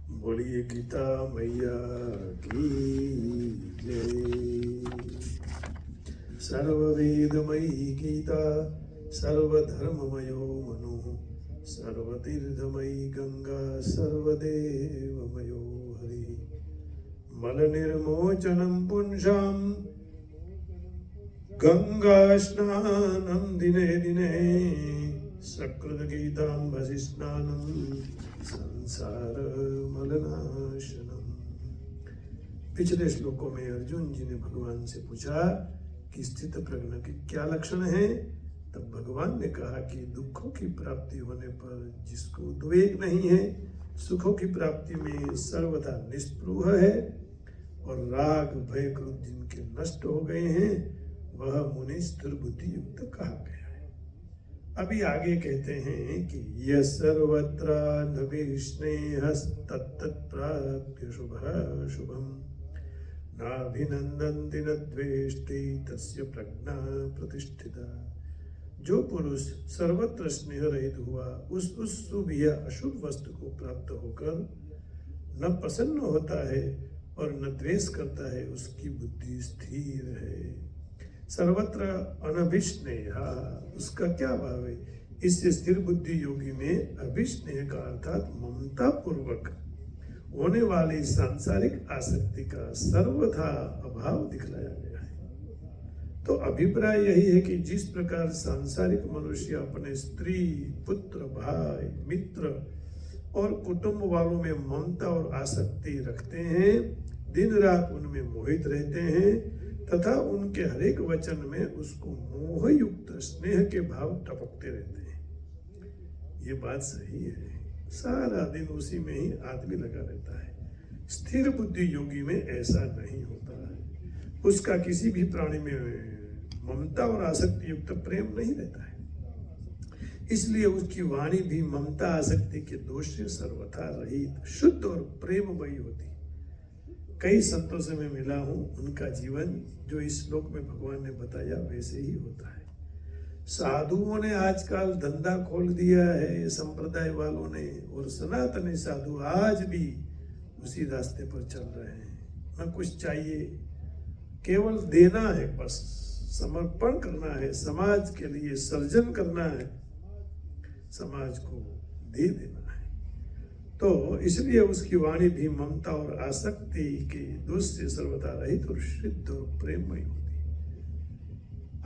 बोलिए गीता मैया की जय। सर्ववेदमयी गीता, सर्वधर्ममयो मनु, सर्वतीर्थमयी गंगा, सर्वदेवमयो हरि। मलनिर्मोचनं पुंसां गंगा स्नानं दिने दिने, सकृतगीताम्बसि स्नानं संसार मलनाशनम। पिछले श्लोकों में अर्जुन जी ने भगवान से पूछा कि स्थित प्रज्ञ के क्या लक्षण हैं। तब भगवान ने कहा कि दुखों की प्राप्ति होने पर जिसको उद्वेग नहीं है, सुखों की प्राप्ति में सर्वथा निस्पृह है, और राग भय क्रोध जिनके नष्ट हो गए हैं, वह मुनि स्थिर बुद्धि युक्त कहा गया है। अभी आगे कहते हैं कि यह सर्वत्र नभिस्नेहस्तत्तत्प्राप्य शुभः शुभम्, नाभिनन्दन्ति न द्वेष्टि तस्य प्रज्ञा प्रतिष्ठिता। जो पुरुष सर्वत्र स्नेह रहित हुआ, उस शुभ या अशुभ वस्तु को प्राप्त होकर न प्रसन्न होता है और न द्वेष करता है, उसकी बुद्धि स्थिर है। सर्वत्र अनभिस्नेह, उसका क्या भाव है? इससे स्थिर बुद्धि योगी में अभिस्नेह का अर्थात ममता पूर्वक होने वाली सांसारिक आसक्ति का सर्वथा अभाव दिखलाया गया है। तो अभिप्राय यही है कि जिस प्रकार सांसारिक मनुष्य अपने स्त्री, पुत्र, भाई, मित्र और कुटुंब वालों में ममता और आसक्ति रखते हैं, दिन रात उनमें मोहित रहते हैं तथा उनके हरेक वचन में उसको मोहयुक्त स्नेह के भाव टपकते रहते हैं। ये बात सही है, सारा दिन उसी में ही आदमी लगा रहता है। स्थिर बुद्धि योगी में ऐसा नहीं होता है, उसका किसी भी प्राणी में ममता और आसक्ति युक्त प्रेम नहीं रहता है। इसलिए उसकी वाणी भी ममता आसक्ति के दोष से सर्वथा रहित, शुद्ध और प्रेममयी होती। कई संतों से मैं मिला हूँ, उनका जीवन जो इस श्लोक में भगवान ने बताया वैसे ही होता है। साधुओं ने आजकल धंधा खोल दिया है, संप्रदाय वालों ने, और सनातनी साधु आज भी उसी रास्ते पर चल रहे हैं। न कुछ चाहिए, केवल देना है, बस समर्पण करना है, समाज के लिए सर्जन करना है, समाज को दे देना है। तो इसलिए उसकी वाणी भी ममता और आसक्ति के दोष से सर्वथा रहित और शुद्ध और प्रेममय होती।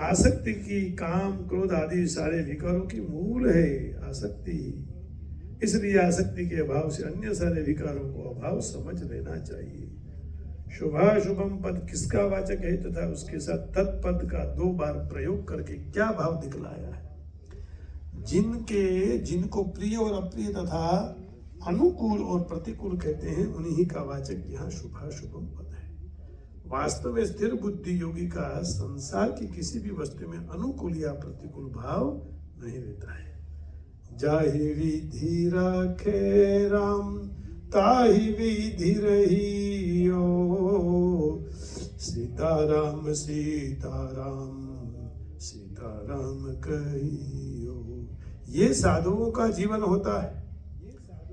आसक्ति की काम, क्रोध आदि सारे विकारों की मूल है आसक्ति। इसलिए आसक्ति के अभाव से अन्य सारे विकारों को अभाव समझ लेना चाहिए। शुभाशुभम पद किसका वाचक है तथा उसके साथ तत्पद का 2 बार प्रयोग करके क्या भाव दिखलाया है? जिनको प्रिय और अप्रिय तथा अनुकूल और प्रतिकूल कहते हैं, उन्हीं का वाचक यहाँ शुभाशुभम पद है। वास्तव में स्थिर बुद्धि योगी का संसार की किसी भी वस्तु में अनुकूल या प्रतिकूल भाव नहीं रहता है। जाहि विधि राखे राम, ताहि विधि रहियो, सीताराम सीताराम सीताराम कहियो। ये साधुओं का जीवन होता है।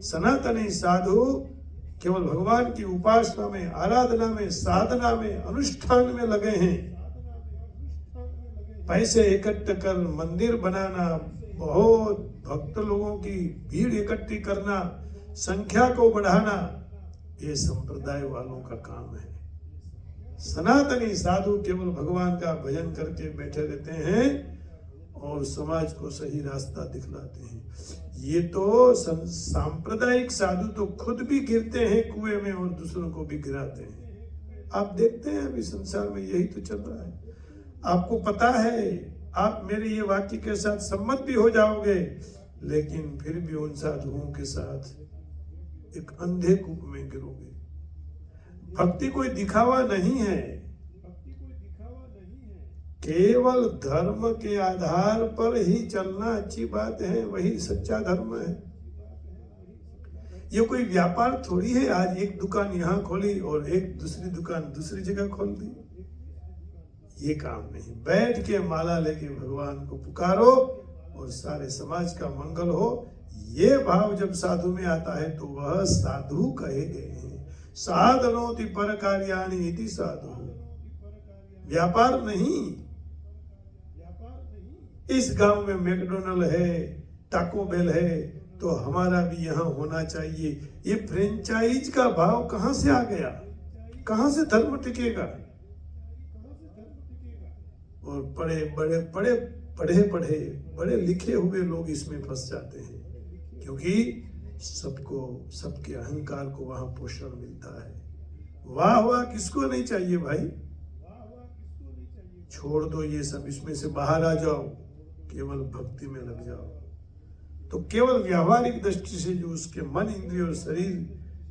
सनातनी साधु केवल भगवान की उपासना में, आराधना में, साधना में, अनुष्ठान में लगे हैं। पैसे इकट्ठे कर मंदिर बनाना, बहुत भक्त लोगों की भीड़ इकट्ठी करना, संख्या को बढ़ाना, ये संप्रदाय वालों का काम है। सनातनी साधु केवल भगवान का भजन करके बैठे रहते हैं और समाज को सही रास्ता दिखलाते हैं। ये तो सांप्रदायिक साधु तो खुद भी गिरते हैं कुएं में और दूसरों को भी गिराते हैं। आप देखते हैं अभी संसार में यही तो चल रहा है। आपको पता है, आप मेरे ये वाक्य के साथ सम्मत भी हो जाओगे, लेकिन फिर भी उन साधुओं के साथ एक अंधे कूप में गिरोगे। भक्ति कोई दिखावा नहीं है, केवल धर्म के आधार पर ही चलना अच्छी बात है, वही सच्चा धर्म है। ये कोई व्यापार थोड़ी है, आज एक दुकान यहाँ खोली और एक दूसरी दुकान दूसरी जगह खोल दी। ये काम नहीं। बैठ के माला लेके भगवान को पुकारो और सारे समाज का मंगल हो, ये भाव जब साधु में आता है तो वह साधु कहे गए हैं। साधनोति पर कार्याणि इति साधु, व्यापार नहीं। इस गांव में मैकडोनल्ड है, टाको बेल है, तो हमारा भी यहाँ होना चाहिए। ये फ्रेंचाइज का भाव कहां से आ गया? कहां से धर्म टिकेगा? और बड़े लिखे हुए लोग इसमें फंस जाते हैं, क्योंकि सबको, सबके अहंकार को वहां पोषण मिलता है। वाह वाह किसको नहीं चाहिए भाई? छोड़ दो ये सब, इसमें से बाहर आ जाओ, केवल भक्ति में लग जाओ। तो केवल व्यावहारिक दृष्टि से जो उसके मन, इंद्रिय और शरीर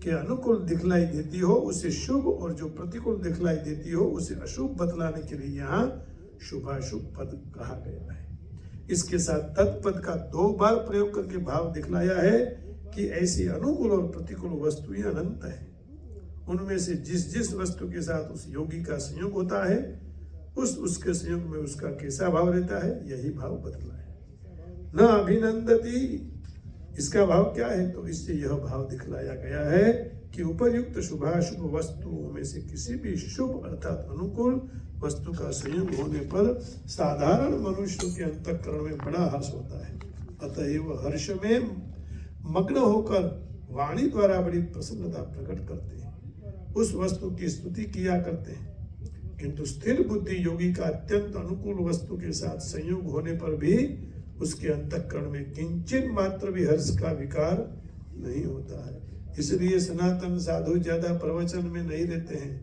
के अनुकूल दिखलाई देती हो उसे शुभ, और जो प्रतिकूल दिखलाई देती हो उसे अशुभ बतलाने के लिए यहाँ शुभाशुभ पद कहा गया है। इसके साथ तत्पद का 2 बार प्रयोग करके भाव दिखलाया है कि ऐसी अनुकूल और प्रतिकूल वस्तुएं अनंत है। उनमें से जिस जिस वस्तु के साथ उस योगी का संयोग होता है, उसके संयोग में उसका कैसा भाव रहता है, यही भाव बतला है। न अभिनंदती, इसका भाव क्या है? तो इससे यह भाव दिखलाया गया है कि उपर्युक्त शुभाशुभ वस्तुओं में से किसी भी शुभ अर्थात अनुकूल वस्तु का संयोग होने पर साधारण मनुष्य के अंतःकरण में बड़ा हर्ष होता है। अतएव हर्ष में मग्न होकर वाणी द्वारा बड़ी प्रसन्नता प्रकट करते हैं, उस वस्तु की स्तुति किया करते हैं। किंतु स्थिर बुद्धि योगी का अत्यंत अनुकूल वस्तु के साथ संयोग होने पर भी उसके अंतःकरण में किंचित मात्र भी हर्ष का विकार नहीं होता है। इसलिए सनातन साधु ज्यादा प्रवचन में नहीं रहते हैं,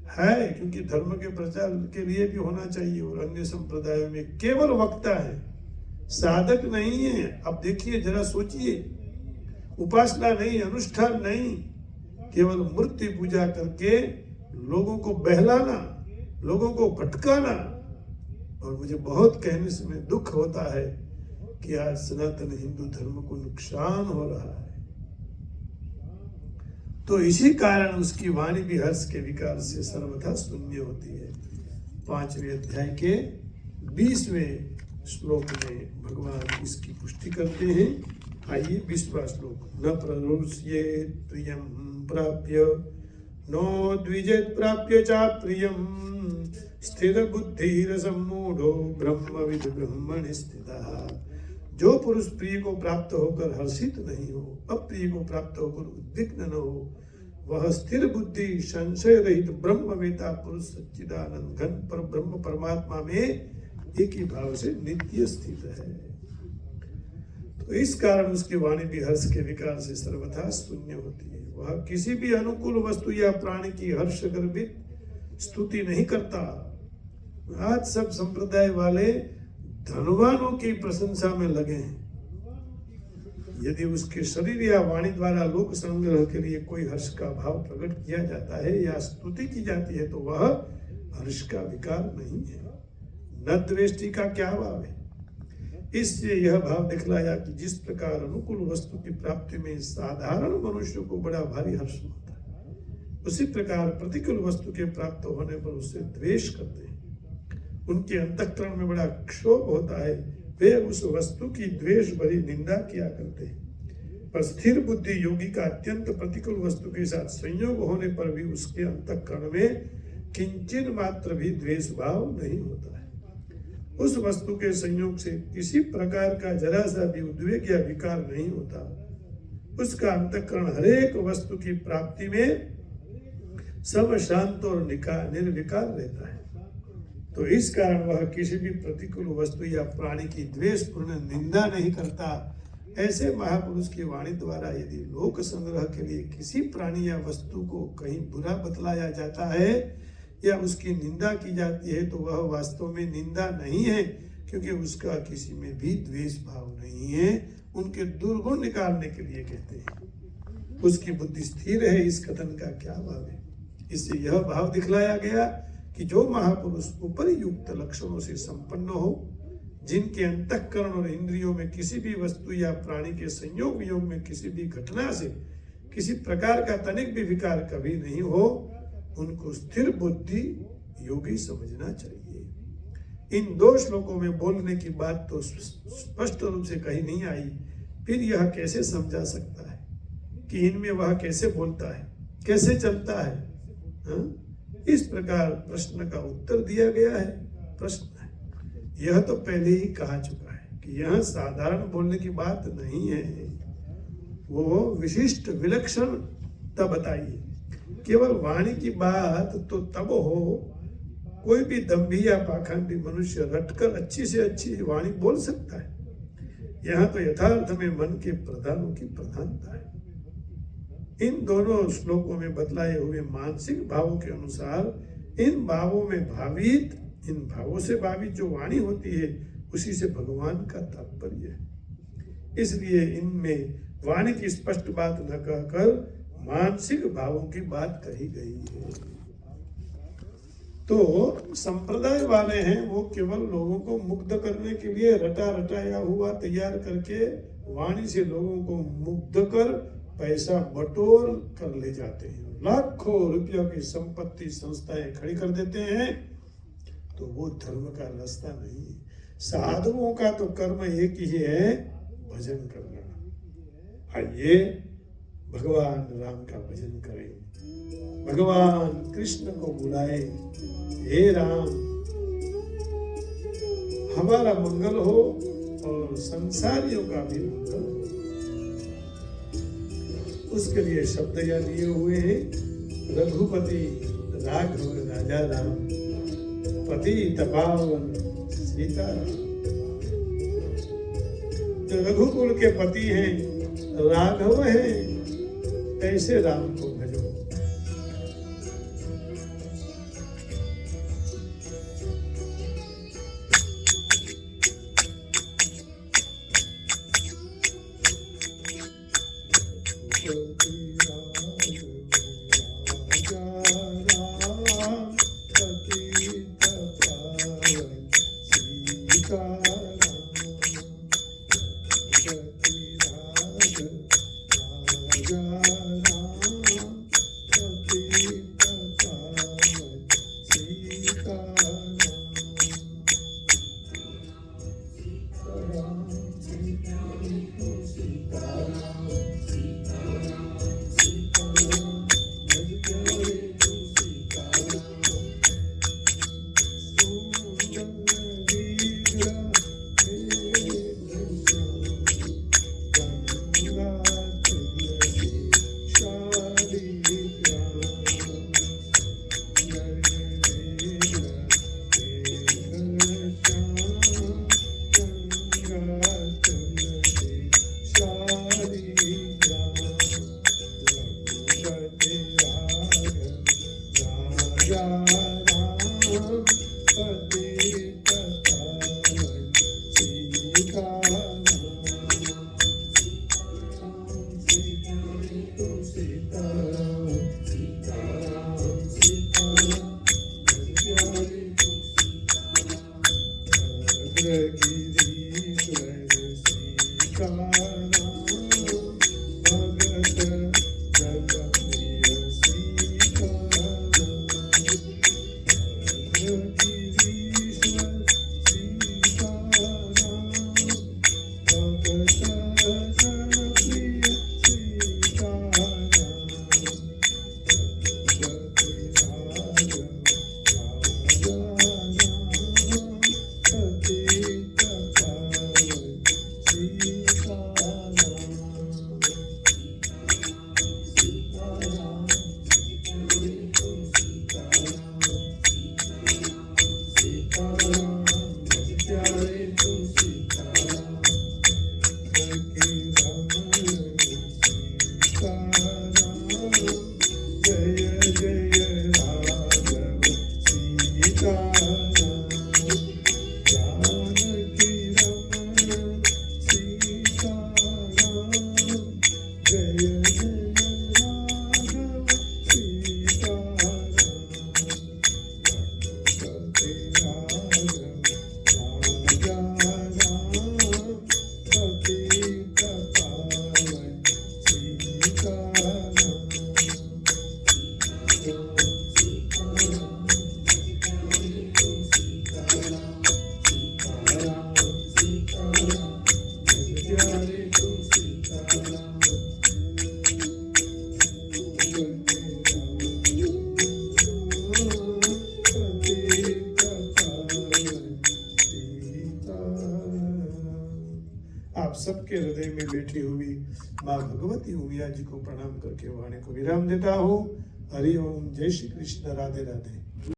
है क्योंकि धर्म के प्रचार के लिए भी होना चाहिए। और अन्य संप्रदायों में केवल वक्ता है, साधक नहीं है। अब देखिए, जरा सोचिए, उपासना नहीं, अनुष्ठान नहीं, केवल मूर्ति पूजा करके लोगों को बहलाना, लोगों को भटकाना। और मुझे बहुत कहने से में दुख होता है कि आज सनातन हिंदू धर्म को नुकसान हो रहा है। तो इसी कारण उसकी वाणी भी हर्ष के विकार से सर्वथा शून्य होती है। 5वें अध्याय के 20वें श्लोक में भगवान इसकी पुष्टि करते हैं। आइए 20वां श्लोक। न प्ररुष्येत् प्रियं प्राप्य नो द्विजेत् प्राप्य च प्रियं स्थिर बुद्धिरसम्मूढ़ो ब्रह्मविद् ब्रह्मणि स्थितः। जो पुरुष प्रिय को प्राप्त होकर हर्षित नहीं हो, अप्रिय को प्राप्त होकर उद्विग्न न हो, वह स्थिर बुद्धि संशय रहित ब्रह्मवेता पुरुष सच्चिदानंद घन पर ब्रह्म परमात्मा में एक ही भाव से नित्य स्थित है। तो इस कारण उसकी वाणी भी हर्ष के विकार से सर्वथा शून्य होती है। वह किसी भी अनुकूल वस्तु या प्राणी की हर्ष गर्भित स्तुति नहीं करता। आज सब संप्रदाय वाले धनवानों की प्रशंसा में लगे हैं। यदि उसके शरीर या वाणी द्वारा लोक संग्रह के लिए कोई हर्ष का भाव प्रकट किया जाता है या स्तुति की जाती है तो वह हर्ष का विकार नहीं है। न द्वेष्टि का क्या भाव है? इससे यह भाव दिखलाया कि जिस प्रकार अनुकूल वस्तु की प्राप्ति में साधारण मनुष्य को बड़ा भारी हर्ष होता है, उसी प्रकार प्रतिकूल वस्तु के प्राप्त होने पर उससे द्वेष करते हैं। उनके अंतःकरण में बड़ा क्षोभ होता है, वे उस वस्तु की द्वेष भरी निंदा किया करते हैं। पर स्थिर बुद्धि योगी का अत्यंत प्रतिकूल वस्तु के साथ संयोग होने पर भी उसके अंतःकरण में किंचित मात्र भी द्वेष भाव नहीं होता है। उस वस्तु के संयोग से किसी प्रकार का जरा सा भी उद्वेग या विकार नहीं होता। उसका अंतःकरण हरेक वस्तु की प्राप्ति में सब शांत और निर्विकार रहता है। तो इस कारण वह किसी भी प्रतिकूल वस्तु या प्राणी की द्वेषपूर्ण निंदा नहीं करता। ऐसे महापुरुष की वाणी द्वारा यदि लोक संग्रह के लिए किसी प्राणी या वस्तु को कहीं बुरा बतलाया जाता है या उसकी निंदा की जाती है तो वह वास्तव में निंदा नहीं है, क्योंकि उसका किसी में भी द्वेष भाव नहीं है। उनके दुर्गुण निकालने के लिए कहते हैं। उसकी बुद्धि स्थिर है, इस कथन का क्या भाव है? इससे यह भाव दिखलाया गया कि जो महापुरुष उपरयुक्त लक्षणों से संपन्न हो, जिनके अंतःकरण और इंद्रियों में किसी भी वस्तु या प्राणी के संयोग वियोग में किसी भी घटना से किसी प्रकार का तनिक भी विकार कभी नहीं हो, उनको स्थिर बुद्धि योगी समझना चाहिए। इन 2 श्लोकों में बोलने की बात तो स्पष्ट रूप से कही नहीं आई, फिर यह कैसे समझा सकता है कि इनमें वह कैसे बोलता है, कैसे चलता है? हाँ? इस प्रकार प्रश्न का उत्तर दिया गया है। प्रश्न है, यह तो पहले ही कहा चुका है कि यह साधारण बोलने की बात नहीं है, वो विशिष्ट विलक्षणता बताइए। केवल वाणी की बात तो तब हो, कोई भी दंभी या पाखंडी मनुष्य रटकर अच्छी से अच्छी वाणी बोल सकता है। यहाँ तो यथार्थ में मन के प्रधानों की प्रधानता है। इन दोनों श्लोकों में बतलाए हुए मानसिक भावों के अनुसार इन भावों में भावित, इन भावों से भावित जो वाणी होती है उसी से भगवान का तात्पर्य है। इसलिए इनमें वाणी की स्पष्ट बात न कहकर मानसिक भावों की बात कही गई है। तो संप्रदाय वाले हैं, वो केवल लोगों को मुग्ध करने के लिए रटा रटाया हुआ तैयार करके वाणी से लोगों को मुग्ध कर पैसा बटोर कर ले जाते हैं। लाखों रुपयों की संपत्ति संस्थाएं खड़ी कर देते हैं। तो वो धर्म का रास्ता नहीं है। साधुओं का तो कर्म एक ही है, भजन करना। आइए भगवान राम का भजन करें, भगवान कृष्ण को बुलाए, हे राम हमारा मंगल हो और संसारियों का भी मंगल हो। उसके लिए शब्द यह लिए हुए हैं, रघुपति राघव राजा राम, पति तपावन सीता। जो रघुकुल के पति हैं, राघव हैं, ऐसे राम को भजो। सबके हृदय में बैठी हुई माँ भगवती उमिया जी को प्रणाम करके वाणी को विराम देता हूँ। हरि ओम, जय श्री कृष्ण, राधे राधे।